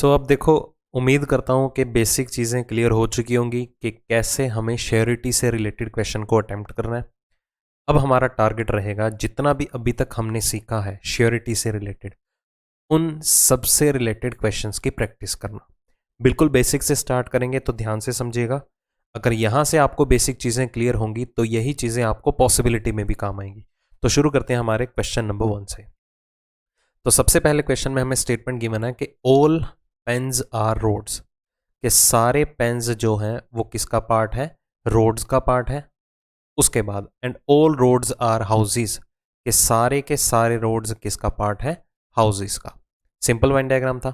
अब देखो, उम्मीद करता हूँ कि बेसिक चीज़ें क्लियर हो चुकी होंगी कि कैसे हमें श्योरिटी से रिलेटेड क्वेश्चन को अटेम्प्ट करना है। अब हमारा टारगेट रहेगा जितना भी अभी तक हमने सीखा है श्योरिटी से रिलेटेड, उन सबसे रिलेटेड क्वेश्चंस की प्रैक्टिस करना। बिल्कुल बेसिक से स्टार्ट करेंगे तो ध्यान से समझिएगा। अगर यहाँ से आपको बेसिक चीज़ें क्लियर होंगी तो यही चीज़ें आपको पॉसिबिलिटी में भी काम आएंगी। तो शुरू करते हैं हमारे क्वेश्चन नंबर 1 से। तो सबसे पहले क्वेश्चन में हमें स्टेटमेंट गिवन है कि ऑल पेन्स आर रोड्स, कि सारे पेन्स जो हैं वो किसका पार्ट है, रोड्स का पार्ट है। उसके बाद and all roads are houses, के सारे रोड्स किसका पार्ट है, हाउसेस का। सिंपल वेन डायग्राम था।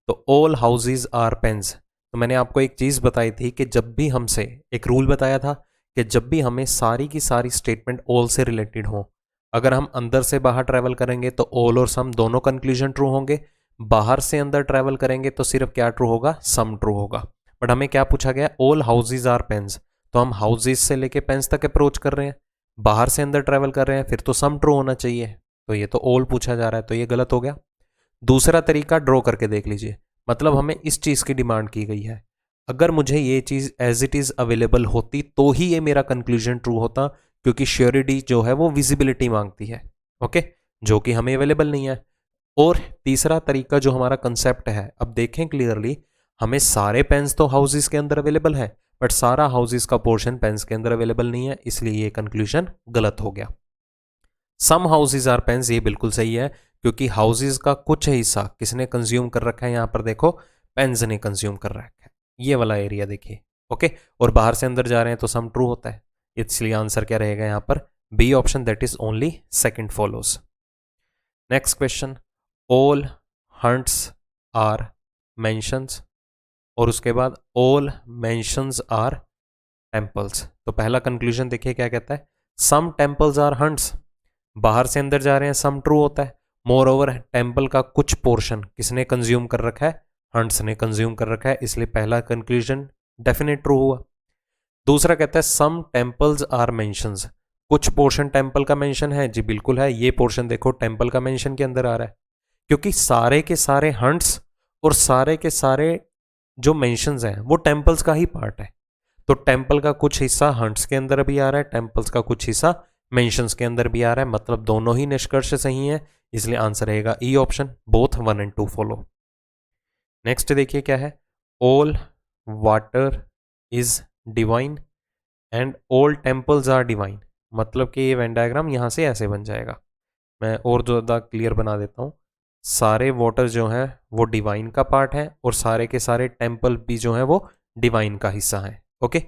तो ऑल हाउसेस आर पेन्स, तो मैंने आपको एक चीज बताई थी कि जब भी हमसे एक रूल बताया था कि जब भी हमें सारी की सारी स्टेटमेंट ऑल से रिलेटेड हो, अगर हम अंदर से बाहर ट्रेवल करेंगे तो ऑल और सम दोनों कंक्लूजन ट्रू होंगे, बाहर से अंदर ट्रेवल करेंगे तो सिर्फ क्या ट्रू होगा, सम ट्रू होगा। बट हमें क्या पूछा गया, ऑल हाउसेज आर पेन्स, तो हम हाउसेज से लेके पेन्स तक अप्रोच कर रहे हैं, बाहर से अंदर ट्रेवल कर रहे हैं, फिर तो सम ट्रू होना चाहिए। तो ये तो ऑल पूछा जा रहा है, तो ये गलत हो गया। दूसरा तरीका ड्रॉ करके देख लीजिए, मतलब हमें इस चीज की डिमांड की गई है, अगर मुझे ये चीज एज इट इज अवेलेबल होती तो ही ये मेरा कंक्लूजन ट्रू होता, क्योंकि श्योरिटी जो है वो विजिबिलिटी मांगती है, ओके, जो कि हमें अवेलेबल नहीं है। और तीसरा तरीका जो हमारा कंसेप्ट है, अब देखें क्लियरली, हमें सारे पेन्स तो हाउसेस के अंदर अवेलेबल है, बट सारा हाउसेस का पोर्शन पेन्स के अंदर अवेलेबल नहीं है, इसलिए ये कंक्लूजन गलत हो गया। सम हाउसेस आर पेन्स, ये बिल्कुल सही है, क्योंकि हाउसेस का कुछ हिस्सा किसने कंज्यूम कर रखा है, यहां पर देखो पेन्स ने कंज्यूम कर रखा है, ये वाला एरिया देखिए, ओके। और बाहर से अंदर जा रहे हैं तो सम ट्रू होता है, इसलिए आंसर क्या रहेगा यहां पर, B option, that is only second follows. Next question, all hunts are mansions, और उसके बाद ऑल मेंशंस आर टेम्पल्स। तो पहला कंक्लूजन देखिए क्या कहता है, सम टेम्पल्स आर हंट्स, बाहर से अंदर जा रहे हैं, सम ट्रू होता है। मोर ओवर टेम्पल का कुछ पोर्शन किसने कंज्यूम कर रखा है, हंट्स ने कंज्यूम कर रखा है, इसलिए पहला कंक्लूजन डेफिनेट ट्रू हुआ। दूसरा कहता है सम टेम्पल्स आर मेंशंस, कुछ पोर्शन टेम्पल का मेंशन है, जी बिल्कुल है, ये पोर्शन देखो टेम्पल का मेंशन के अंदर आ रहा है, क्योंकि सारे के सारे हंट्स और सारे के सारे जो मेंशंस हैं वो टेम्पल्स का ही पार्ट है। तो टेम्पल का कुछ हिस्सा हंट्स के अंदर भी आ रहा है, टेम्पल्स का कुछ हिस्सा मेंशंस के अंदर भी आ रहा है, मतलब दोनों ही निष्कर्ष सही है, इसलिए आंसर रहेगा E option, both 1 and 2 follow. Next देखिए क्या है, all water is divine and all temples are divine, मतलब कि ये वेन डायग्राम यहां से ऐसे बन जाएगा। मैं और ज़्यादा क्लियर बना देता हूँ, सारे वाटर जो हैं वो डिवाइन का पार्ट है और सारे के सारे टेम्पल भी जो हैं वो डिवाइन का हिस्सा है, ओके।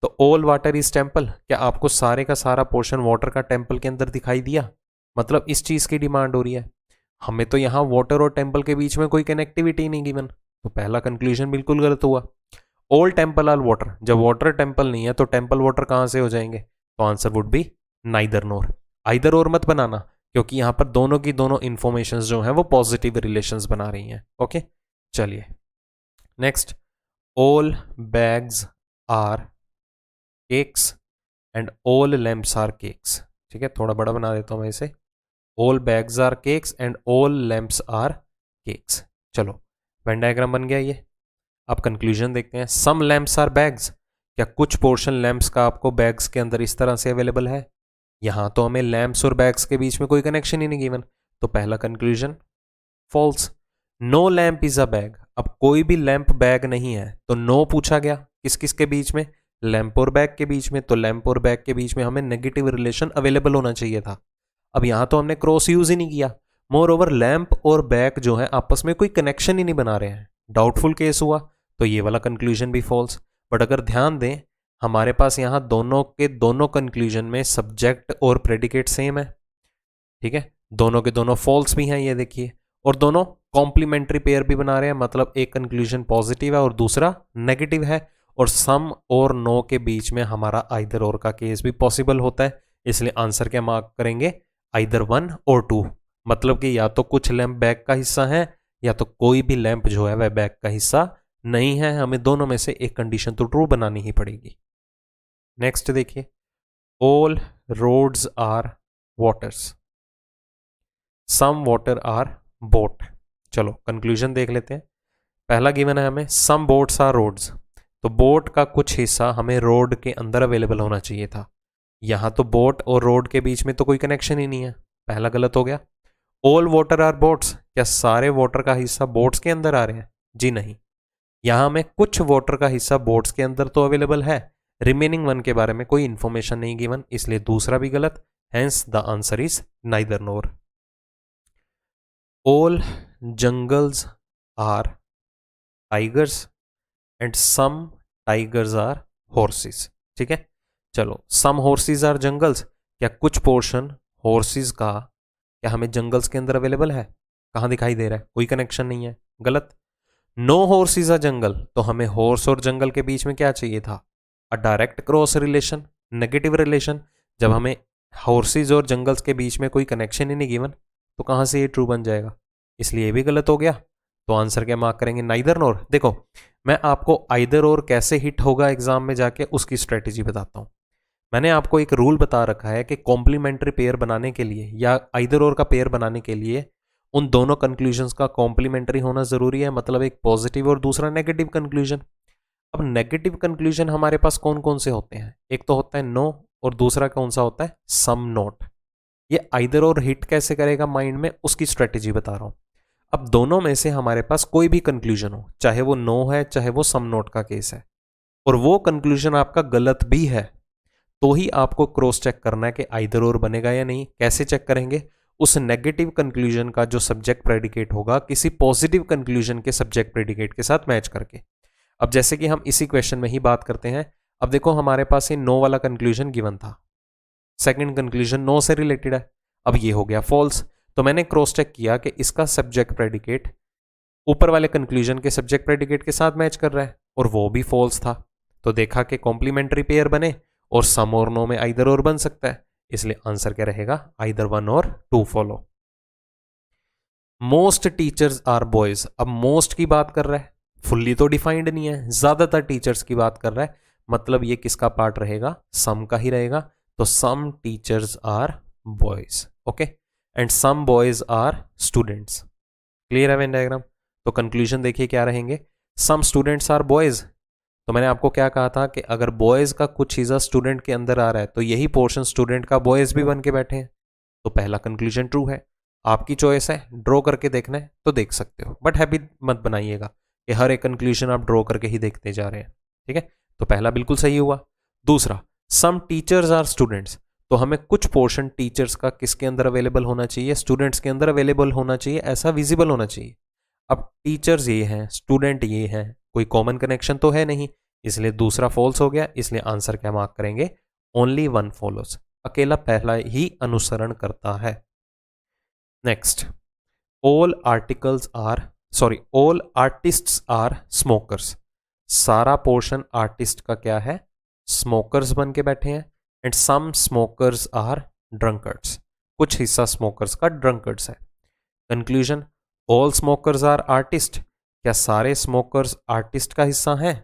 तो ऑल वाटर इज टेम्पल, क्या आपको सारे का सारा पोर्शन वाटर का टेम्पल के अंदर दिखाई दिया, मतलब इस चीज़ की डिमांड हो रही है। हमें तो यहाँ वाटर और टेम्पल के बीच में कोई कनेक्टिविटी नहीं गिवन, तो पहला कंक्लूजन बिल्कुल गलत हुआ। ऑल टेम्पल आर वाटर, जब वाटर टेम्पल नहीं है तो टेम्पल वाटर कहाँ से हो जाएंगे, तो answer would be neither NOR. Either और मत बनाना, क्योंकि यहां पर दोनों की दोनों इंफॉर्मेशन जो है वो पॉजिटिव रिलेशंस बना रही हैं, ओके। चलिए next, all bags are cakes and all lamps are cakes, ठीक है, थोड़ा बड़ा बना देता हूं मैं इसे, all bags are cakes and all lamps are cakes. चलो वेन डायग्राम बन गया ये। अब कंक्लूजन देखते हैं, सम लैम्प्स आर बैग्स, क्या कुछ पोर्शन लैम्प्स का आपको बैग्स के अंदर इस तरह से अवेलेबल है, यहां तो हमें लैम्प्स और बैग्स के बीच में कोई कनेक्शन ही नहीं गिवन, तो पहला conclusion false. No lamp is a bag, अब कोई भी लैम्प बैग नहीं है, तो नो पूछा गया किस किस के बीच में, लैम्प और बैग के बीच में, तो लैम्प और बैग के बीच में हमें नेगेटिव रिलेशन अवेलेबल होना चाहिए था। अब यहां तो हमने क्रॉस यूज ही नहीं किया, मोर ओवर लैम्प और बैग जो है आपस में कोई कनेक्शन ही नहीं बना रहे हैं, डाउटफुल केस हुआ, तो ये वाला कंक्लूजन भी फॉल्स। बट अगर ध्यान दें, हमारे पास यहां दोनों के दोनों कंक्लूजन में सब्जेक्ट और प्रेडिकेट सेम है, ठीक है, दोनों के दोनों फॉल्स भी हैं, ये देखिए, और दोनों कॉम्प्लीमेंट्री पेयर भी बना रहे हैं, मतलब एक कंक्लूजन पॉजिटिव है और दूसरा नेगेटिव है, और सम और नो के बीच में हमारा आइदर और का केस भी पॉसिबल होता है, इसलिए आंसर क्या मार्क करेंगे, आइदर 1 और 2, मतलब कि या तो कुछ लैंप बैग का हिस्सा है या तो कोई भी लैंप जो है वह बैग का हिस्सा नहीं है, हमें दोनों में से एक कंडीशन तो ट्रू बनानी ही पड़ेगी। नेक्स्ट देखिए, all roads are waters, some water are boat. चलो कंक्लूजन देख लेते हैं, पहला गिवन है हमें सम बोट्स आर रोड्स, तो बोट का कुछ हिस्सा हमें रोड के अंदर अवेलेबल होना चाहिए था। यहाँ तो बोट और रोड के बीच में तो कोई कनेक्शन ही नहीं है, पहला गलत हो गया। ऑल वाटर आर बोट्स, क्या सारे वाटर का हिस्सा बोट्स के अंदर आ रहे हैं? जी नहीं, यहाँ में कुछ वाटर का हिस्सा बोट्स के अंदर तो अवेलेबल है, रिमेनिंग वन के बारे में कोई इंफॉर्मेशन नहीं गिवन, इसलिए दूसरा भी गलत। Hence the answer is neither nor. All jungles are tigers and some tigers are horses. ठीक है, चलो सम हॉर्सेस आर जंगल्स, क्या कुछ पोर्शन हॉर्सेस का क्या हमें जंगल्स के अंदर अवेलेबल है? कहाँ दिखाई दे रहा है? कोई कनेक्शन नहीं है, गलत। नो हॉर्स इज अ जंगल, तो हमें हॉर्स और जंगल के बीच में क्या चाहिए था? अ direct cross relation, negative relation. जब हमें हॉर्सेज और जंगल्स के बीच में कोई कनेक्शन ही नहीं गिवन, तो कहाँ से ये ट्रू बन जाएगा? इसलिए ये भी गलत हो गया। तो आंसर क्या मार्क करेंगे? नाइदर नोर। देखो मैं आपको आइदर और कैसे हिट होगा एग्जाम में जाके उसकी स्ट्रेटेजी बताता हूँ। मैंने आपको एक रूल बता रखा है कि कॉम्प्लीमेंट्री पेयर बनाने के लिए या आइदर और का पेयर बनाने के लिए उन दोनों कंक्लूजन्स का कॉम्प्लीमेंट्री होना जरूरी है, मतलब एक पॉजिटिव और दूसरा नेगेटिव कंक्लूजन। अब नेगेटिव कंक्लूजन हमारे पास कौन कौन से होते हैं? एक तो होता है नो और दूसरा कौन सा होता है? सम नोट। ये आइदर और हिट कैसे करेगा माइंड में, उसकी स्ट्रेटेजी बता रहा हूं। अब दोनों में से हमारे पास कोई भी कंक्लूजन हो, चाहे वो नो है चाहे वो सम नोट का केस है, और वो कंक्लूजन आपका गलत भी है, तो ही आपको क्रॉस चेक करना है कि आइदर और बनेगा या नहीं। कैसे चेक करेंगे? उस नेगेटिव कंक्लूजन का जो सब्जेक्ट प्रेडिकेट होगा किसी पॉजिटिव कंक्लूजन के सब्जेक्ट प्रेडिकेट के साथ मैच करके। अब जैसे कि हम इसी क्वेश्चन में ही बात करते हैं। अब देखो हमारे पास ये नो वाला कंक्लूजन गिवन था, सेकंड कंक्लूजन नो से रिलेटेड है, अब ये हो गया फॉल्स। तो मैंने क्रॉस चेक किया कि इसका सब्जेक्ट प्रेडिकेट ऊपर वाले कंक्लूजन के सब्जेक्ट प्रेडिकेट के साथ मैच कर रहा है, और वो भी फॉल्स था। तो देखा कि कॉम्प्लीमेंट्री पेयर बने और सम और नो में आइदर और बन सकता है, इसलिए आंसर क्या रहेगा? आइदर वन और two follow. Most teachers are boys, अब मोस्ट की बात कर रहा है, फुल्ली तो डिफाइंड नहीं है, ज्यादातर टीचर्स की बात कर रहा है, मतलब ये किसका पार्ट रहेगा? सम का ही रहेगा। तो some teachers are boys, okay, and some boys are students. Clear है वेन डायग्राम? तो कंक्लूजन देखिए क्या रहेंगे? सम स्टूडेंट्स आर बॉयज, तो मैंने आपको क्या कहा था कि अगर बॉयज का कुछ हिस्सा स्टूडेंट के अंदर आ रहा है तो यही पोर्शन स्टूडेंट का बॉयज भी बन के बैठे हैं, तो पहला कंक्लूजन ट्रू है। आपकी चॉइस है, ड्रॉ करके देखना है तो देख सकते हो, बट हैबिट मत बनाइएगा कि हर एक कंक्लूजन आप ड्रॉ करके ही देखते जा रहे हैं। ठीक है, तो पहला बिल्कुल सही हुआ। दूसरा, सम टीचर्स आर स्टूडेंट्स, तो हमें कुछ पोर्शन टीचर्स का किसके अंदर अवेलेबल होना चाहिए? स्टूडेंट्स के अंदर अवेलेबल होना चाहिए, ऐसा विजिबल होना चाहिए। अब टीचर्स ये हैं, स्टूडेंट ये हैं, कोई कॉमन कनेक्शन तो है नहीं, इसलिए दूसरा फॉल्स हो गया। इसलिए आंसर क्या मार्क करेंगे? ओनली वन फॉलोज, अकेला पहला ही अनुसरण करता है। Next, all articles are all artists are smokers, सारा पोर्शन आर्टिस्ट का क्या है? स्मोकर्स बन के बैठे हैं। And some smokers are drunkards, कुछ हिस्सा स्मोकर्स का ड्रंकर्ड्स है। Conclusion, all smokers are artist, क्या सारे स्मोकर्स आर्टिस्ट का हिस्सा हैं?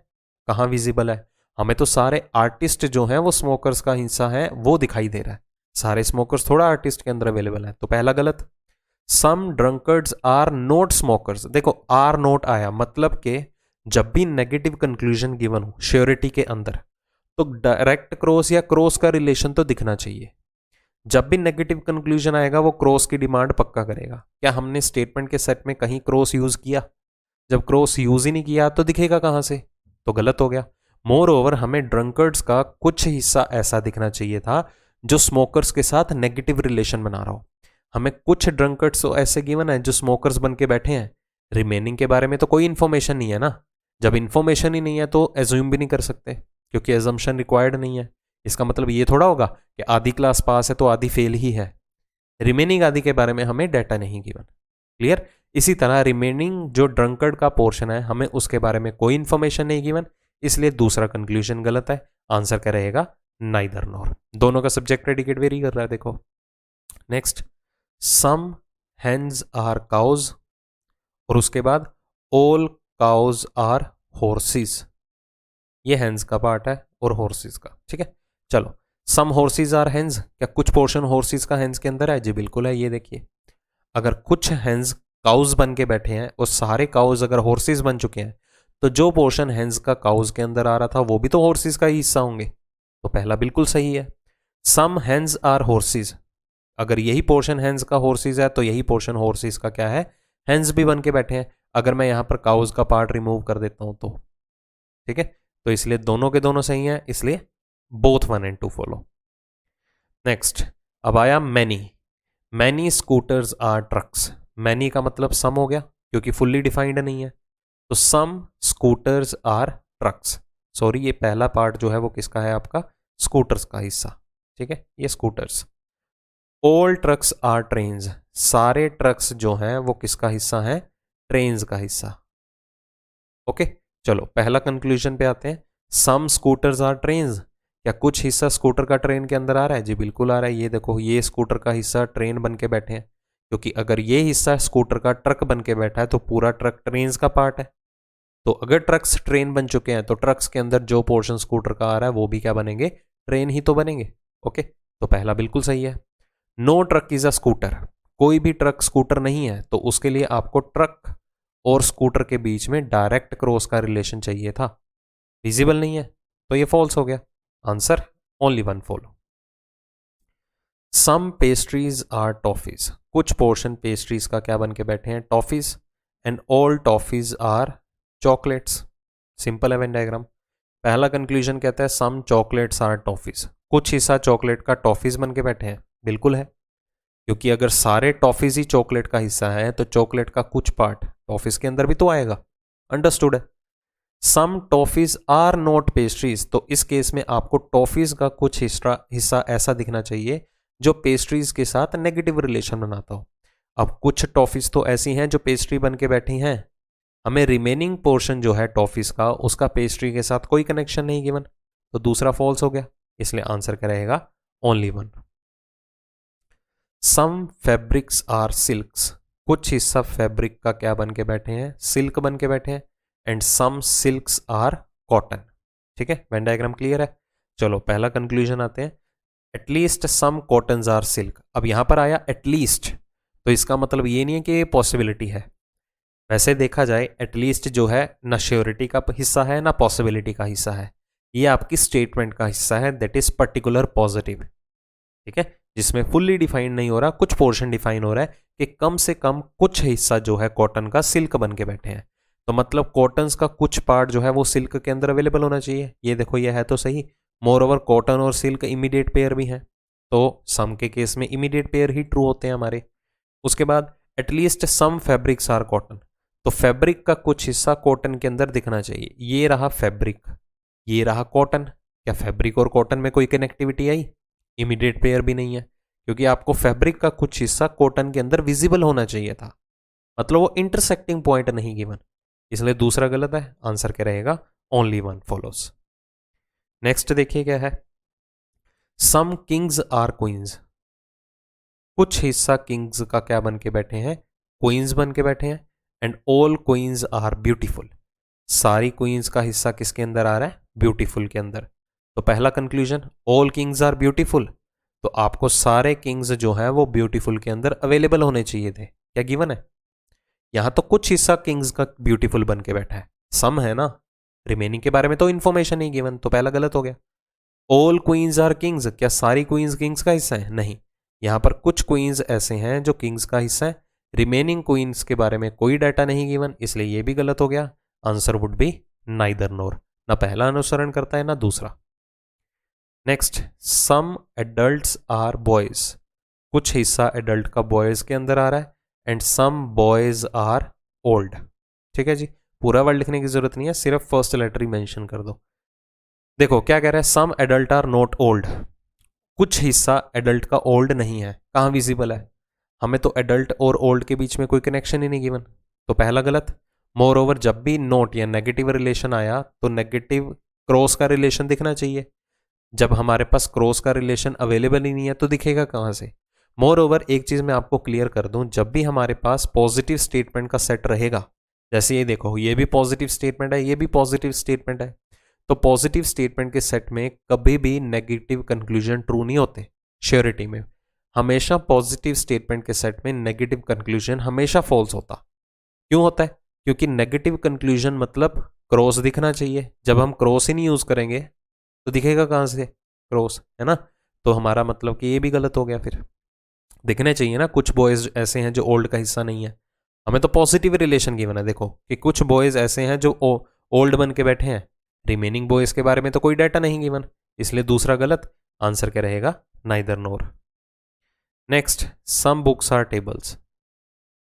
कहाँ विजिबल है? हमें तो सारे आर्टिस्ट जो हैं वो स्मोकर्स का हिस्सा है वो दिखाई दे रहा है, सारे स्मोकर्स थोड़ा आर्टिस्ट के अंदर अवेलेबल है, तो पहला गलत। सम ड्रंकर्ड्स आर नॉट स्मोकर्स, देखो आर नॉट आया, मतलब कि जब भी नेगेटिव कंक्लूजन गिवन हो श्योरिटी के अंदर, तो डायरेक्ट क्रॉस या क्रॉस का रिलेशन तो दिखना चाहिए। जब भी नेगेटिव कंक्लूजन आएगा वो क्रॉस की डिमांड पक्का करेगा। क्या हमने स्टेटमेंट के सेट में कहीं क्रॉस यूज किया? जब क्रॉस यूज ही नहीं किया तो दिखेगा कहां से? तो गलत हो गया। मोर ओवर हमें ड्रंकर्ड्स का कुछ हिस्सा ऐसा दिखना चाहिए था जो स्मोकर्स के साथ नेगेटिव रिलेशन बना रहा हो। हमें कुछ ड्रंकर्ड्स तो ऐसे गिवन है जो स्मोकर्स बन के बैठे हैं, रिमेनिंग के बारे में तो कोई इंफॉर्मेशन नहीं है ना। जब इंफॉर्मेशन ही नहीं है तो एज्यूम भी नहीं कर सकते, क्योंकि एजम्पशन रिक्वायर्ड नहीं है। इसका मतलब ये थोड़ा होगा कि आधी क्लास पास है तो आधी फेल ही है। रिमेनिंग आधी के बारे में हमें डाटा नहीं गिवन। क्लियर? इसी तरह रिमेनिंग जो ड्रंकर्ड का पोर्शन है हमें उसके बारे में कोई इंफॉर्मेशन नहीं गिवन, इसलिए दूसरा कंक्लूजन गलत है। आंसर क्या रहेगा? Neither nor. दोनों का सब्जेक्ट प्रेडिकेट वेरी कर रहा है, देखो। Next, some hens are cows, और उसके बाद ऑल काउज आर हॉर्सेस, ये हेन्स का पार्ट है और हॉर्सेस का। ठीक है, चलो। सम हॉर्सेस आर हेन्स, क्या कुछ पोर्शन हॉर्सेस का हेन्स के अंदर है? जी बिल्कुल है, ये देखिए। अगर कुछ हेन्स काउज बन के बैठे हैं और सारे काउज अगर हॉर्सेस बन चुके हैं तो जो पोर्शन हेंस का काउज के अंदर आ रहा था वो भी तो हॉर्सेस का ही हिस्सा होंगे। तो पहला बिल्कुल सही है। सम हेंस आर हॉर्सेस, अगर यही पोर्शन हेंस का हॉर्सेस है तो यही पोर्शन हॉर्सेस का क्या है, हेंस भी बन के बैठे हैं। अगर मैं यहां पर काउज का पार्ट रिमूव कर देता हूं तो ठीक है, तो इसलिए दोनों के दोनों सही हैं, इसलिए बोथ 1 and 2 फॉलो। नेक्स्ट, अब आया many. Many scooters are trucks. Many का मतलब सम हो गया क्योंकि फुल्ली डिफाइंड नहीं है, तो some scooters are trucks. Sorry, ये पहला पार्ट जो है वो किसका है, आपका स्कूटर्स का हिस्सा। ठीक है, ये scooters. All trucks are trains. सारे ट्रक्स जो हैं वो किसका हिस्सा है, ट्रेन्स का हिस्सा। ओके, चलो पहला कंक्लूजन पे आते हैं। सम स्कूटर्स आर ट्रेन्स, क्या कुछ हिस्सा स्कूटर का ट्रेन के अंदर आ रहा है? जी बिल्कुल आ रहा है। ये देखो, ये स्कूटर का हिस्सा ट्रेन बन के बैठे हैं, क्योंकि अगर ये हिस्सा स्कूटर का ट्रक बन के बैठा है तो पूरा ट्रक ट्रेन का पार्ट है। तो अगर ट्रक्स ट्रेन बन चुके हैं तो ट्रक्स के अंदर जो पोर्शन स्कूटर का आ रहा है वो भी क्या बनेंगे, ट्रेन ही तो बनेंगे। ओके, तो पहला बिल्कुल सही है। No truck is a scooter. कोई भी ट्रक स्कूटर नहीं है, तो उसके लिए आपको ट्रक और स्कूटर के बीच में डायरेक्ट क्रॉस का रिलेशन चाहिए था। विजिबल नहीं है तो ये फॉल्स हो गया। Answer only 1 follow. Some pastries are toffees. कुछ पोर्शन पेस्ट्रीज का क्या बन के बैठे हैं, toffees. And all toffees are chocolates. Simple है वेन डायग्राम। पहला कंक्लूजन कहता है सम चॉकलेट्स आर टॉफीज। कुछ हिस्सा चॉकलेट का टॉफीज बन के बैठे हैं, बिल्कुल है, क्योंकि अगर सारे टॉफीज ही चॉकलेट का हिस्सा है तो चॉकलेट का कुछ पार्ट टॉफीज के अंदर भी तो आएगा। अंडरस्टूड है। सम टॉफीज आर नॉट पेस्ट्रीज, तो इस केस में आपको टॉफीज का कुछ हिस्सा ऐसा दिखना चाहिए जो पेस्ट्रीज के साथ नेगेटिव रिलेशन बनाता हो। अब कुछ टॉफीज तो ऐसी हैं जो पेस्ट्री बन के बैठी हैं, हमें रिमेनिंग पोर्शन जो है टॉफीज का उसका पेस्ट्री के साथ कोई कनेक्शन नहीं गिवन, तो दूसरा फॉल्स हो गया, इसलिए आंसर क्या रहेगा, only 1। Some fabrics are silks. कुछ हिस्सा फैब्रिक का क्या बन के बैठे हैं, सिल्क बन के बैठे हैं। And some silks are cotton. ठीक है, वेन डायग्राम क्लियर है। चलो पहला कंक्लूजन आते हैं, at least some cottons are silk. अब यहां पर आया एटलीस्ट, तो इसका मतलब ये नहीं है कि ये पॉसिबिलिटी है। वैसे देखा जाए एटलीस्ट जो है ना श्योरिटी का हिस्सा है ना पॉसिबिलिटी का हिस्सा है, ये आपकी स्टेटमेंट का हिस्सा है, दैट इज पर्टिकुलर पॉजिटिव। ठीक है, जिसमें फुल्ली डिफाइन नहीं हो रहा, कुछ पोर्शन डिफाइन हो रहा है कि कम से कम कुछ हिस्सा जो है कॉटन का सिल्क बन के बैठे हैं। तो मतलब कॉटन्स का कुछ पार्ट जो है वो सिल्क के अंदर अवेलेबल होना चाहिए। ये देखो, ये है तो सही। मोर ओवर कॉटन और सिल्क इमीडिएट पेयर भी हैं, तो सम के केस में इमीडिएट पेयर ही ट्रू होते हैं हमारे। उसके बाद at least some fabrics are cotton, तो फैब्रिक का कुछ हिस्सा कॉटन के अंदर दिखना चाहिए। ये रहा फैब्रिक, ये रहा कॉटन। क्या फैब्रिक और कॉटन में कोई कनेक्टिविटी आई? इमीडिएट पेयर भी नहीं है, क्योंकि आपको फैब्रिक का कुछ हिस्सा कॉटन के अंदर विजिबल होना चाहिए था, मतलब वो इंटरसेक्टिंग पॉइंट नहीं गिवन, इसलिए दूसरा गलत है। आंसर क्या रहेगा, ओनली 1 फॉलोस। नेक्स्ट देखिए क्या है, सम किंग्स आर क्वींस। कुछ हिस्सा किंग्स का क्या बन के बैठे हैं, क्वींस बन के बैठे हैं। And all queens are beautiful. सारी क्वींस का हिस्सा किसके अंदर आ रहा है, ब्यूटीफुल के अंदर। तो पहला conclusion, all kings are beautiful, तो आपको सारे किंग्स जो हैं वो ब्यूटीफुल के अंदर अवेलेबल होने चाहिए थे। क्या गिवन है? यहां तो कुछ हिस्सा किंग्स का ब्यूटीफुल बन के बैठा है, सम है ना, रिमेनिंग के बारे में तो इंफॉर्मेशन नहीं गिवन, तो पहला गलत हो गया। ऑल क्वींस आर किंग्स, क्या सारी क्वींस किंग्स का हिस्सा है? नहीं, यहां पर कुछ क्वींस ऐसे हैं जो किंग्स का हिस्सा है, रिमेनिंग क्वींस के बारे में कोई डाटा नहीं गिवन, इसलिए यह भी गलत हो गया। Answer would be neither nor, ना पहला अनुसरण करता है ना दूसरा। Next, some adults are boys. कुछ हिस्सा एडल्ट का बॉयज के अंदर आ रहा है। And some boys are old. ठीक है जी, पूरा वर्ड लिखने की जरूरत नहीं है, सिर्फ फर्स्ट लेटर ही मेंशन कर दो। देखो क्या कह रहा है, सम एडल्ट आर नॉट ओल्ड। कुछ हिस्सा एडल्ट का ओल्ड नहीं है, कहाँ विजिबल है? हमें तो एडल्ट और ओल्ड के बीच में कोई कनेक्शन ही नहीं गिवन, तो पहला गलत। मोर ओवर जब भी नोट या नेगेटिव रिलेशन आया तो नेगेटिव क्रॉस का रिलेशन दिखना चाहिए। जब हमारे पास क्रॉस का रिलेशन अवेलेबल ही नहीं है तो दिखेगा कहाँ से? मोर ओवर एक चीज मैं आपको क्लियर कर दूं, जब भी हमारे पास पॉजिटिव स्टेटमेंट का सेट रहेगा, जैसे ये देखो, ये भी पॉजिटिव स्टेटमेंट है, ये भी पॉजिटिव स्टेटमेंट है, तो पॉजिटिव स्टेटमेंट के सेट में कभी भी नेगेटिव कंक्लूजन ट्रू नहीं होते श्योरिटी में। हमेशा पॉजिटिव स्टेटमेंट के सेट में नेगेटिव कंक्लूजन हमेशा फॉल्स होता। क्यों होता है? क्योंकि नेगेटिव कंक्लूजन मतलब क्रॉस दिखना चाहिए। जब हम क्रॉस ही नहीं यूज करेंगे तो दिखेगा कहां से क्रॉस, है ना? तो हमारा मतलब कि ये भी गलत हो गया। फिर दिखने चाहिए ना। कुछ बॉयज ऐसे हैं जो ओल्ड का हिस्सा नहीं है, हमें तो पॉजिटिव रिलेशन गिवन है। देखो कि कुछ बॉयज ऐसे हैं जो ओल्ड बन के बैठे हैं, रिमेनिंग बॉयज के बारे में तो कोई डाटा नहीं गिवन, इसलिए दूसरा गलत। आंसर क्या रहेगा? Neither nor. Next, some books are tables.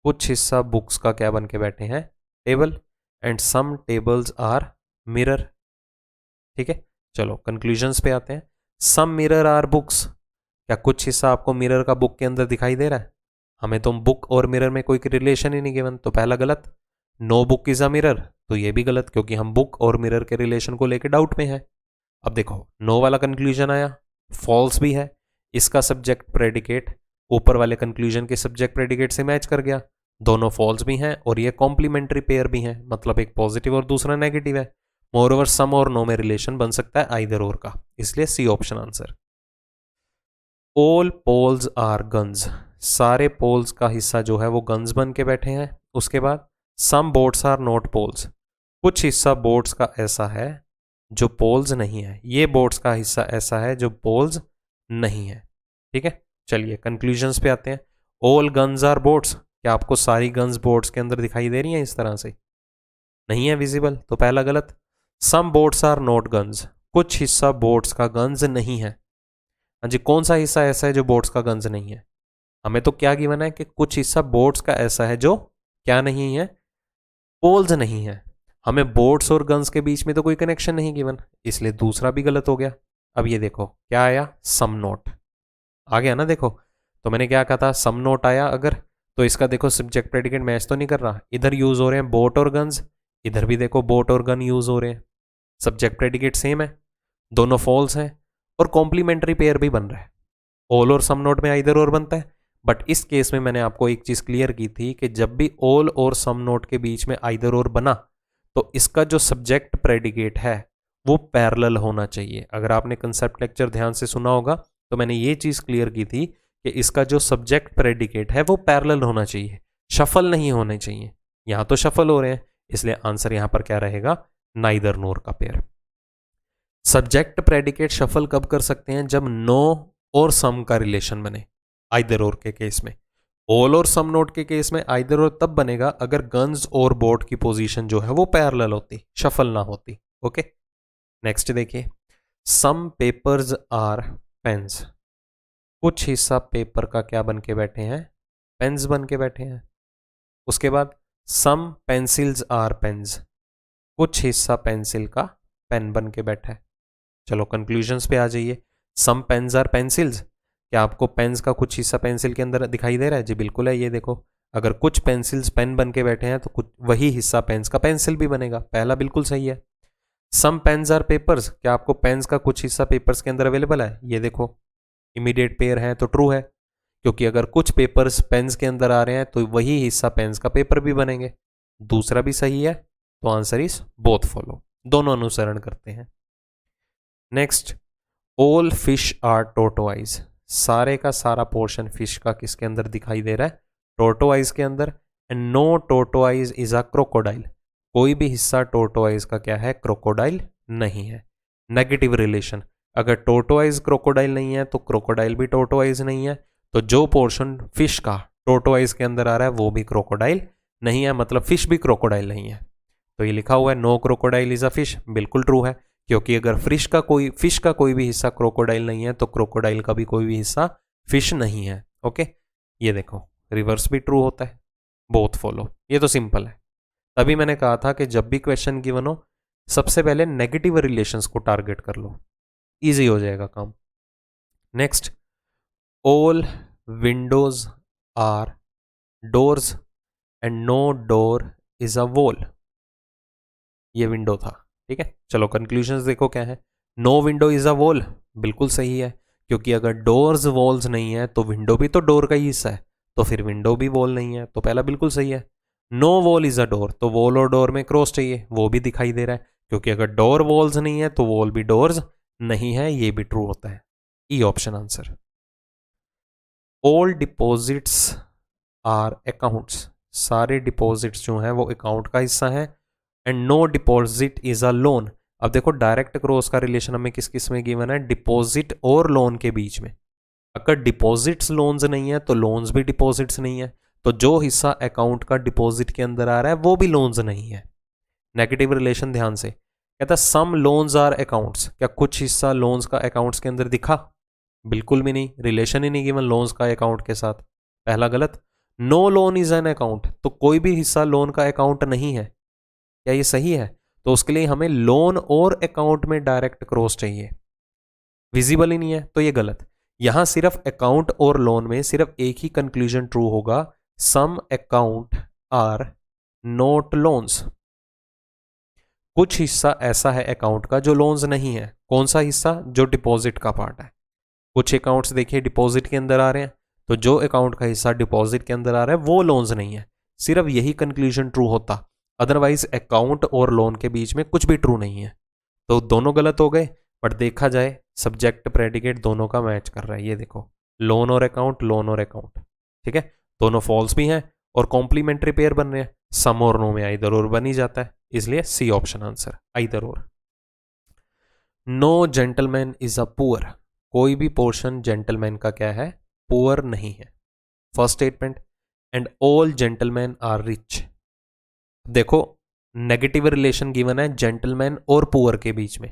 कुछ हिस्सा बुक्स का क्या बन के बैठे हैं? Table. And some tables are mirror. ठीक है, चलो कंक्लूजन्स पे आते हैं। Some mirror are books. क्या कुछ हिस्सा आपको मिरर का बुक के अंदर दिखाई दे रहा है? हमें तो बुक और मिरर में कोई रिलेशन ही नहीं गिवन, तो पहला गलत। No book is a mirror, तो ये भी गलत, क्योंकि हम बुक और मिरर के रिलेशन को लेकर डाउट में है। अब देखो, नो वाला कंक्लूजन आया, फॉल्स भी है। इसका सब्जेक्ट प्रेडिकेट ऊपर वाले कंक्लूजन के सब्जेक्ट प्रेडिकेट से मैच कर गया, दोनों फॉल्स भी हैं और ये कॉम्प्लीमेंट्री पेयर भी हैं, मतलब एक पॉजिटिव और दूसरा नेगेटिव है। मोरओवर सम और नो में रिलेशन बन सकता है आइदर और का, इसलिए C option answer. All poles are guns. सारे पोल्स का हिस्सा जो है वो गन्स बन के बैठे हैं। उसके बाद सम बोट्स आर नॉट पोल्स। कुछ हिस्सा बोट्स का ऐसा है जो पोल्स नहीं है। ये बोट्स का हिस्सा ऐसा है जो पोल्स नहीं है। ठीक है, चलिए कंक्लूजन्स पे आते हैं। All guns are boats. क्या आपको सारी गन्स बोट्स के अंदर दिखाई दे रही हैं इस तरह से? नहीं है विजिबल, तो पहला गलत। सम बोट्स आर नॉट गन्स। कुछ हिस्सा बोट्स का गन्स नहीं है। हाँ जी, कौन सा हिस्सा ऐसा है जो बोट्स का गन्स नहीं है? हमें तो क्या गिवन है कि कुछ हिस्सा बोट्स का ऐसा है जो क्या नहीं है? पोल्स नहीं है। हमें बोट्स और गन्स के बीच में तो कोई कनेक्शन नहीं गिवन, इसलिए दूसरा भी गलत हो गया। अब ये देखो क्या आया, सम नोट आ गया ना। देखो तो मैंने क्या कहा था, सम नोट आया अगर, तो इसका देखो सब्जेक्ट प्रेडिकेट मैच तो नहीं कर रहा। इधर यूज हो रहे हैं बोट और गन्स, इधर भी देखो बोट और गन यूज हो रहे हैं, सब्जेक्ट प्रेडिकेट सेम है, दोनों फॉल्स हैं और कॉम्प्लीमेंट्री पेयर भी बन रहा है। ऑल और सम नोट में इधर और बनता है, बट इस केस में मैंने आपको एक चीज क्लियर की थी कि जब भी ऑल और सम नोट के बीच में आइदर और बना तो इसका जो सब्जेक्ट प्रेडिकेट है वो पैरेलल होना चाहिए। अगर आपने कंसेप्ट लेक्चर ध्यान से सुना होगा तो मैंने ये चीज क्लियर की थी कि इसका जो सब्जेक्ट प्रेडिकेट है वो पैरेलल होना चाहिए, शफल नहीं होने चाहिए। यहां तो शफल हो रहे हैं, इसलिए आंसर यहां पर क्या रहेगा? नाइदर नोर का पेयर। सब्जेक्ट प्रेडिकेट शफल कब कर सकते हैं? जब नो और सम का रिलेशन बने, आइदर और के केस में। ऑल और सम नोट के केस में आइदर और तब बनेगा अगर गन्स और बोर्ड की पोजीशन जो है वो पैरेलल होती, शफल ना होती। ओके, नेक्स्ट देखिए, सम पेपर्स आर पेन्स। कुछ हिस्सा पेपर का क्या बन के बैठे हैं? पेन्स बन के बैठे हैं। उसके बाद सम पेंसिल्स आर पेन्स। कुछ हिस्सा पेंसिल का पेन बन के बैठा है। चलो कंक्लूजन्स पे आ जाइए। सम पेन्स आर पेंसिल्स। क्या आपको पेन्स का कुछ हिस्सा पेंसिल के अंदर दिखाई दे रहा है? जी बिल्कुल है, ये देखो। अगर कुछ पेंसिल्स पेन बन के बैठे हैं तो कुछ वही हिस्सा पेन्स का पेंसिल भी बनेगा, पहला बिल्कुल सही है। सम पेन्स आर पेपर्स। क्या आपको पेन्स का कुछ हिस्सा पेपर्स के अंदर अवेलेबल है? ये देखो, इमीडिएट पेयर है तो ट्रू है, क्योंकि अगर कुछ पेपर्स पेन्स के अंदर आ रहे हैं तो वही हिस्सा पेन्स का पेपर भी बनेंगे। दूसरा भी सही है, तो आंसर इज बोथ फॉलो, दोनों अनुसरण करते हैं। Next, all fish are tortoise. सारे का सारा पोर्शन फिश का किसके अंदर दिखाई दे रहा है? टोटोआइज के अंदर। And no tortoise is a crocodile. कोई भी हिस्सा टोटोआइज का क्या है? क्रोकोडाइल नहीं है। नेगेटिव रिलेशन, अगर टोटोआइज क्रोकोडाइल नहीं है तो क्रोकोडाइल भी टोटोआइज नहीं है, तो जो पोर्शन फिश का टोटोआइज के अंदर आ रहा है वो भी क्रोकोडाइल नहीं है, मतलब फिश भी क्रोकोडाइल नहीं है। तो ये लिखा हुआ है no crocodile is a fish, बिल्कुल ट्रू है, क्योंकि अगर फिश का कोई भी हिस्सा क्रोकोडाइल नहीं है तो क्रोकोडाइल का भी कोई भी हिस्सा फिश नहीं है। ओके, ये देखो रिवर्स भी ट्रू होता है, बोथ फॉलो। ये तो सिंपल है, तभी मैंने कहा था कि जब भी क्वेश्चन गिवन हो सबसे पहले नेगेटिव रिलेशंस को टारगेट कर लो, इजी हो जाएगा काम। Next, all windows are doors and no door is a wall. ये विंडो था, ठीक है। चलो कंक्लूजन्स देखो क्या है। No window is a wall, बिल्कुल सही है, क्योंकि अगर डोर्स वॉल्स नहीं है तो विंडो भी तो डोर का ही हिस्सा है, तो फिर विंडो भी वॉल नहीं है, तो पहला बिल्कुल सही है। No wall is a door, तो वॉल और डोर में क्रॉस चाहिए, वो भी दिखाई दे रहा है, क्योंकि अगर डोर वॉल्स नहीं है तो वॉल भी डोर्स नहीं है, ये भी ट्रू होता है। E option answer. All deposits are accounts, सारे डिपॉजिट्स जो हैं वो अकाउंट का हिस्सा है। And no deposit is a loan. अब देखो डायरेक्ट क्रॉस का रिलेशन हमें किस किस में गिवन है, डिपॉजिट और लोन के बीच में। अगर डिपॉजिट्स लोन्स नहीं है तो लोन्स भी डिपॉजिट्स नहीं है, तो जो हिस्सा अकाउंट का डिपॉजिट के अंदर आ रहा है वो भी लोन्स नहीं है। नेगेटिव रिलेशन ध्यान से, कहता सम लोन्स आर अकाउंट्स, क्या कुछ हिस्सा लोन्स का अकाउंट्स के अंदर दिखा? बिल्कुल भी नहीं, रिलेशन ही नहीं गिवन लोन्स का अकाउंट के साथ, पहला गलत। No loan is an account, तो कोई भी हिस्सा लोन का अकाउंट नहीं है, क्या ये सही है? तो उसके लिए हमें लोन और अकाउंट में डायरेक्ट क्रॉस चाहिए, विजिबल ही नहीं है तो ये गलत। यहां सिर्फ अकाउंट और लोन में सिर्फ एक ही कंक्लूजन ट्रू होगा, some account are not loans. कुछ हिस्सा ऐसा है अकाउंट का जो लोन्स नहीं है। कौन सा हिस्सा? जो डिपॉजिट का पार्ट है। कुछ अकाउंट्स देखिए डिपॉजिट के अंदर आ रहे हैं, तो जो अकाउंट का हिस्सा डिपॉजिट के अंदर आ रहा है वो लोन्स नहीं है। सिर्फ यही कंक्लूजन ट्रू होता, अदरवाइज अकाउंट और लोन के बीच में कुछ भी ट्रू नहीं है। तो दोनों गलत हो गए, बट देखा जाए सब्जेक्ट प्रेडिकेट दोनों का मैच कर रहा है। ये देखो, लोन और अकाउंट, लोन और अकाउंट, ठीक है, दोनों फॉल्स भी हैं और कॉम्प्लीमेंट्री पेयर बन रहे हैं। सम और नो में आइदर और बन ही जाता है, इसलिए C option answer, either or. No gentleman is a poor, कोई भी पोर्शन जेंटलमैन का क्या है? पुअर नहीं है। First statement, and all gentleman are rich. देखो नेगेटिव रिलेशन गिवन है जेंटलमैन और पुअर के बीच में।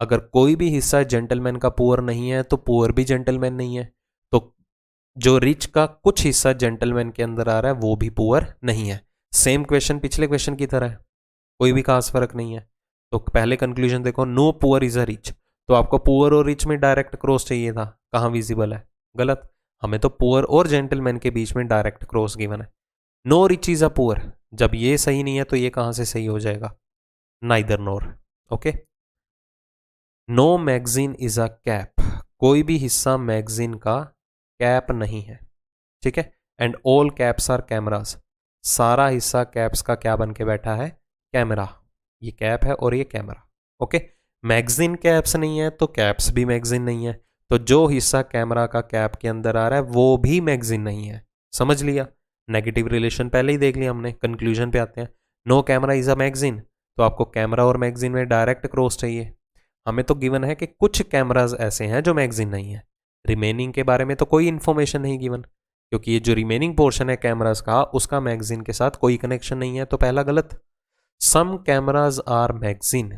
अगर कोई भी हिस्सा जेंटलमैन का पुअर नहीं है तो पुअर भी जेंटलमैन नहीं है, तो जो रिच का कुछ हिस्सा जेंटलमैन के अंदर आ रहा है वो भी पुअर नहीं है। सेम क्वेश्चन पिछले क्वेश्चन की तरह है, कोई भी खास फर्क नहीं है। तो पहले कंक्लूजन देखो, no poor is a rich, तो आपको पुअर और रिच में डायरेक्ट क्रॉस चाहिए था, कहाँ विजिबल है? गलत। हमें तो पुअर और जेंटलमैन के बीच में डायरेक्ट क्रॉस गिवन है। No rich is a poor, जब ये सही नहीं है तो ये कहां से सही हो जाएगा? Neither nor. Okay. No magazine is a cap, कोई भी हिस्सा मैगजीन का कैप नहीं है, ठीक है। And all caps are cameras, सारा हिस्सा कैप्स का क्या बन के बैठा है? कैमरा। ये कैप है और ये कैमरा। ओके, मैगजीन कैप्स नहीं है तो कैप्स भी मैगजीन नहीं है, तो जो हिस्सा कैमरा का कैप के अंदर आ रहा है वो भी मैगजीन नहीं है। समझ लिया, नेगेटिव रिलेशन पहले ही देख लिया हमने। कंक्लूजन पे आते हैं, no camera is a magazine, तो आपको कैमरा और मैगजीन में डायरेक्ट क्रॉस चाहिए। हमें तो गिवन है कि कुछ कैमराज ऐसे हैं जो मैगजीन नहीं है, रिमेनिंग के बारे में तो कोई इन्फॉर्मेशन नहीं गिवन, क्योंकि ये जो रिमेनिंग पोर्शन है कैमराज का उसका मैगजीन के साथ कोई कनेक्शन नहीं है, तो पहला गलत। सम कैमराज आर मैगजीन,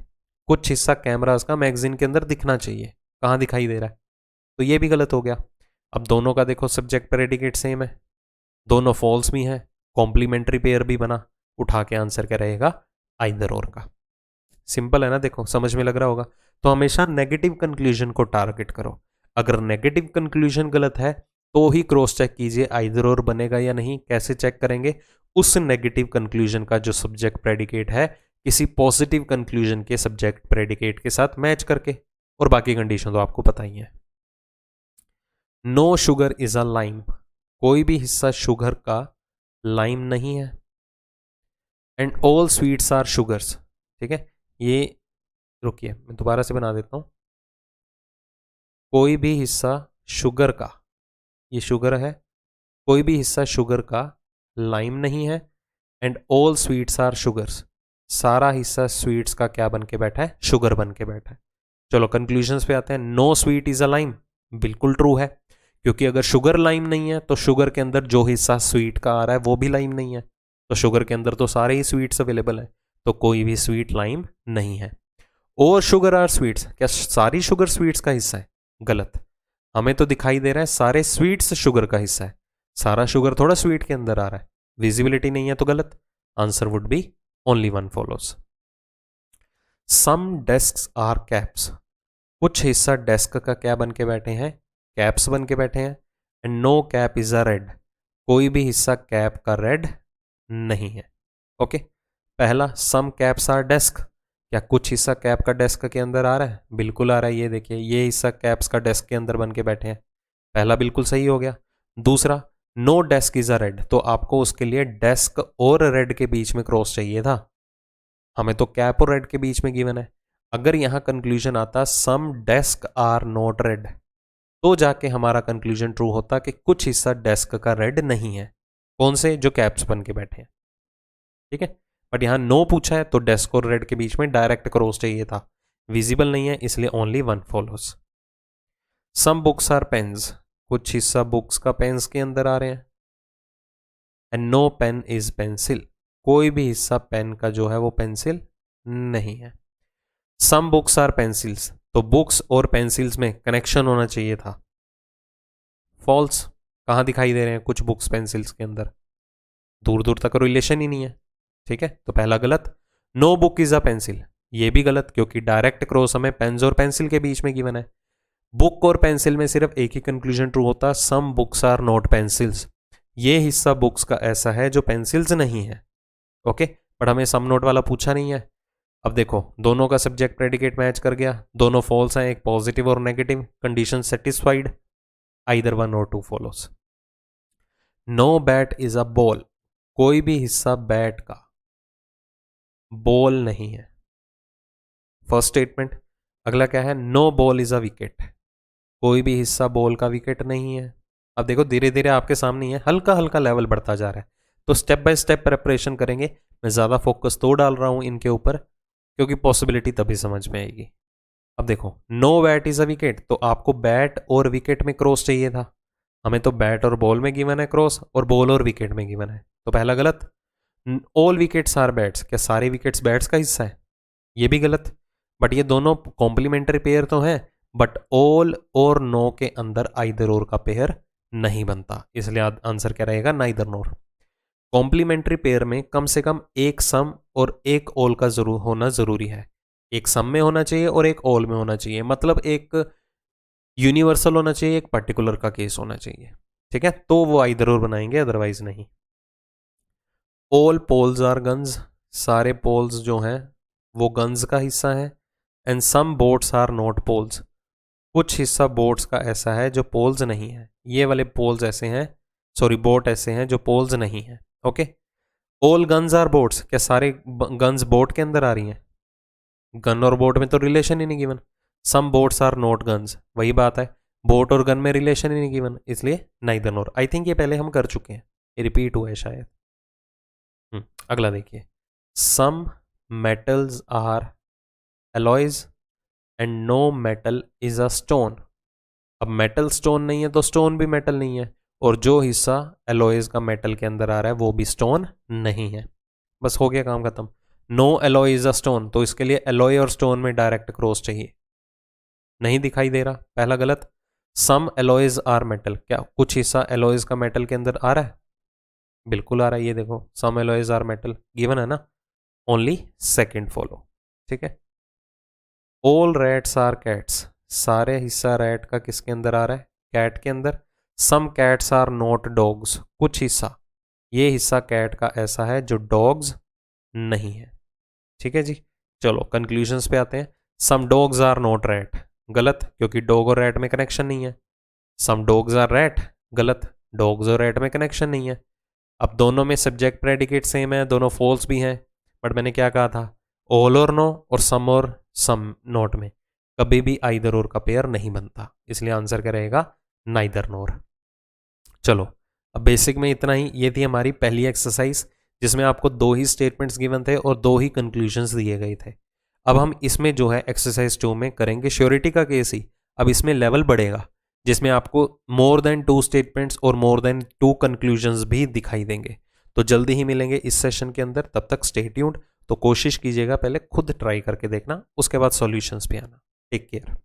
कुछ हिस्सा कैमराज का मैगजीन के अंदर दिखना चाहिए, कहाँ दिखाई दे रहा है? तो ये भी गलत हो गया। अब दोनों का देखो सब्जेक्ट प्रेडिकेट सेम है, दोनों फॉल्स भी हैं, कॉम्प्लीमेंट्री पेयर भी बना, उठा के आंसर क्या रहेगा? आइदर और का। सिंपल है ना, देखो समझ में लग रहा होगा। तो हमेशा नेगेटिव कंक्लूजन को टारगेट करो। अगर नेगेटिव कंक्लूजन गलत है तो ही क्रॉस चेक कीजिए आइदर और बनेगा या नहीं। कैसे चेक करेंगे? उस नेगेटिव कंक्लूजन का जो सब्जेक्ट प्रेडिकेट है किसी पॉजिटिव कंक्लूजन के सब्जेक्ट प्रेडिकेट के साथ मैच करके, और बाकी कंडीशन तो आपको पता ही है। No sugar is a lime, कोई भी हिस्सा शुगर का लाइम नहीं है। And all sweets are sugars, ठीक है। ये रुकिए मैं दोबारा से बना देता हूं। कोई भी हिस्सा शुगर का, ये शुगर है, कोई भी हिस्सा शुगर का लाइम नहीं है। And all sweets are sugars, सारा हिस्सा स्वीट्स का क्या बन के बैठा है? शुगर बन के बैठा है। चलो कंक्लूजन्स पे आते हैं। No sweet is a lime, बिल्कुल ट्रू है, क्योंकि अगर शुगर लाइम नहीं है तो शुगर के अंदर जो हिस्सा स्वीट का आ रहा है वो भी लाइम नहीं है, तो शुगर के अंदर तो सारे ही स्वीट्स अवेलेबल है, तो कोई भी स्वीट लाइम नहीं है। और शुगर आर स्वीट्स, क्या सारी शुगर स्वीट्स का हिस्सा है? गलत। हमें तो दिखाई दे रहा है सारे स्वीट्स शुगर का हिस्सा है, सारा शुगर थोड़ा स्वीट के अंदर आ रहा है, विजिबिलिटी नहीं है तो गलत। Answer would be only one follows. Some desks are caps, कुछ हिस्सा डेस्क का क्या बन के बैठे हैं? कैप्स बन के बैठे हैं। And no cap is a red, कोई भी हिस्सा कैप का रेड नहीं है। ओके, पहला सम कैप्स आर डेस्क, क्या कुछ हिस्सा कैप का डेस्क के अंदर आ रहा है? बिल्कुल आ रहा है, ये देखिए ये हिस्सा कैप्स का डेस्क के अंदर बन के बैठे हैं, पहला बिल्कुल सही हो गया। दूसरा, no desk is a red, तो आपको उसके लिए डेस्क और रेड के बीच में क्रॉस चाहिए था, हमें तो कैप और रेड के बीच में गिवन है। अगर यहां कंक्लूजन आता सम डेस्क आर नॉट रेड, तो जाके हमारा कंक्लूजन ट्रू होता कि कुछ हिस्सा डेस्क का रेड नहीं है। कौन से? जो कैप्स बन के बैठे हैं, ठीक है। बट यहां नो पूछा है तो डेस्क और रेड के बीच में डायरेक्ट क्रॉस चाहिए था, विजिबल नहीं है इसलिए only one follows. Some books are pens, कुछ हिस्सा बुक्स का पेन्स के अंदर आ रहे हैं। And no pen is pencil, कोई भी हिस्सा पेन का जो है वो पेंसिल नहीं है। सम बुक्स आर पेंसिल्स, तो बुक्स और पेंसिल्स में कनेक्शन होना चाहिए था, फॉल्स। कहां दिखाई दे रहे हैं कुछ बुक्स पेंसिल्स के अंदर? दूर दूर तक रिलेशन ही नहीं है, ठीक है, तो पहला गलत। No book is a pencil, ये भी गलत क्योंकि डायरेक्ट क्रॉस हमें पेन्स और पेंसिल के बीच में गिवन है। बुक और पेंसिल में सिर्फ एक ही कंक्लूजन ट्रू होता, some books are not pencils, ये हिस्सा बुक्स का ऐसा है जो पेंसिल्स नहीं है, ओके। बट हमें सम नोट वाला पूछा नहीं है। अब देखो दोनों का सब्जेक्ट प्रेडिकेट मैच कर गया, दोनों फॉल्स हैं, एक पॉजिटिव और negative, condition satisfied, either one और two follows. No bat is a ball, कोई भी हिस्सा बैट का बॉल नहीं है, फर्स्ट स्टेटमेंट। अगला क्या है? No ball is a wicket, कोई भी हिस्सा बॉल का विकेट नहीं है। अब देखो धीरे धीरे आपके सामने ही है, हल्का हल्का लेवल बढ़ता जा रहा है, तो स्टेप बाय स्टेप प्रेपरेशन करेंगे। मैं ज़्यादा फोकस तो डाल रहा हूं इनके ऊपर क्योंकि पॉसिबिलिटी तभी समझ में आएगी। अब देखो no bat is a wicket, तो आपको बैट और विकेट में क्रॉस चाहिए था, हमें तो बैट और बॉल में गिवन है क्रॉस, और बॉल और विकेट में गिवन है, तो पहला गलत। ऑल विकेट्स आर बैट्स, क्या सारे विकेट्स बैट्स का हिस्सा है? ये भी गलत। बट ये दोनों कॉम्प्लीमेंट्री पेयर तो हैं, बट ऑल और नो के अंदर आइदर और का पेयर नहीं बनता, इसलिए आंसर क्या रहेगा? नाइदर नोर। कॉम्प्लीमेंट्री पेयर में कम से कम एक सम और एक ऑल का जरूर होना जरूरी है, एक सम में होना चाहिए और एक ऑल में होना चाहिए, मतलब एक यूनिवर्सल होना चाहिए, एक पर्टिकुलर का केस होना चाहिए, ठीक है, तो वो आइदर और बनाएंगे, अदरवाइज नहीं। ऑल पोल्स आर गन्स, सारे पोल्स जो हैं वो गन्स का हिस्सा है। And some boats are not poles, कुछ हिस्सा बोट्स का ऐसा है जो पोल्स नहीं है, ये वाले पोल्स ऐसे हैं, सॉरी बोट ऐसे हैं जो पोल्स नहीं है, okay. All guns are boats, क्या सारे गन्स बोट के अंदर आ रही हैं? गन और बोट में तो रिलेशन ही नहीं given. Some boats are not guns, वही बात है, बोट और गन में रिलेशन ही नहीं गिवन, इसलिए नाइदर नॉर। आई थिंक ये पहले हम कर चुके हैं, ये रिपीट हुआ है शायद। अगला देखिए, some metals are alloys and no metal is a stone. अब मेटल स्टोन नहीं है तो स्टोन भी मेटल नहीं है, और जो हिस्सा एलॉयज का मेटल के अंदर आ रहा है वो भी स्टोन नहीं है, बस हो गया काम खत्म। No alloy is a stone, तो इसके लिए एलॉय और स्टोन में डायरेक्ट क्रॉस चाहिए, नहीं दिखाई दे रहा, पहला गलत। सम एलॉयज आर मेटल, क्या कुछ हिस्सा एलॉयज का मेटल के अंदर आ रहा है? बिल्कुल आ रहा है, ये देखो सम एलॉयज आर मेटल गिवन है ना, ओनली सेकंड फॉलो, ठीक है। ऑल रैट्स आर कैट्स, सारे हिस्सा रैट का किसके अंदर आ रहा है? कैट के अंदर। Some cats are not dogs, कुछ हिस्सा, ये हिस्सा कैट का ऐसा है जो डॉग्स नहीं है, ठीक है जी। चलो कंक्लूजन्स पे आते हैं। Some dogs are not rat, गलत क्योंकि डॉग और रैट में कनेक्शन नहीं है। सम डॉग्स आर रैट, गलत, डॉग्स और रैट में कनेक्शन नहीं है। अब दोनों में सब्जेक्ट प्रेडिकेट सेम है, दोनों फॉल्स भी हैं, बट मैंने क्या कहा था? ऑल और नो और सम नॉट में कभी भी आइदर और का पेयर नहीं बनता, इसलिए आंसर क्या रहेगा? नाइदर नोर। चलो अब बेसिक में इतना ही, ये थी हमारी पहली एक्सरसाइज जिसमें आपको दो ही स्टेटमेंट्स गिवन थे और दो ही कंक्लूजन्स दिए गए थे। अब हम इसमें जो है एक्सरसाइज 2 में करेंगे श्योरिटी का केस ही। अब इसमें लेवल बढ़ेगा जिसमें आपको मोर देन 2 स्टेटमेंट्स और मोर देन 2 कंक्लूजन्स भी दिखाई देंगे। तो जल्दी ही मिलेंगे इस सेशन के अंदर, तब तक स्टे ट्यून्ड। तो कोशिश कीजिएगा पहले खुद ट्राई करके देखना, उसके बाद सॉल्यूशंस भी आना। Take care.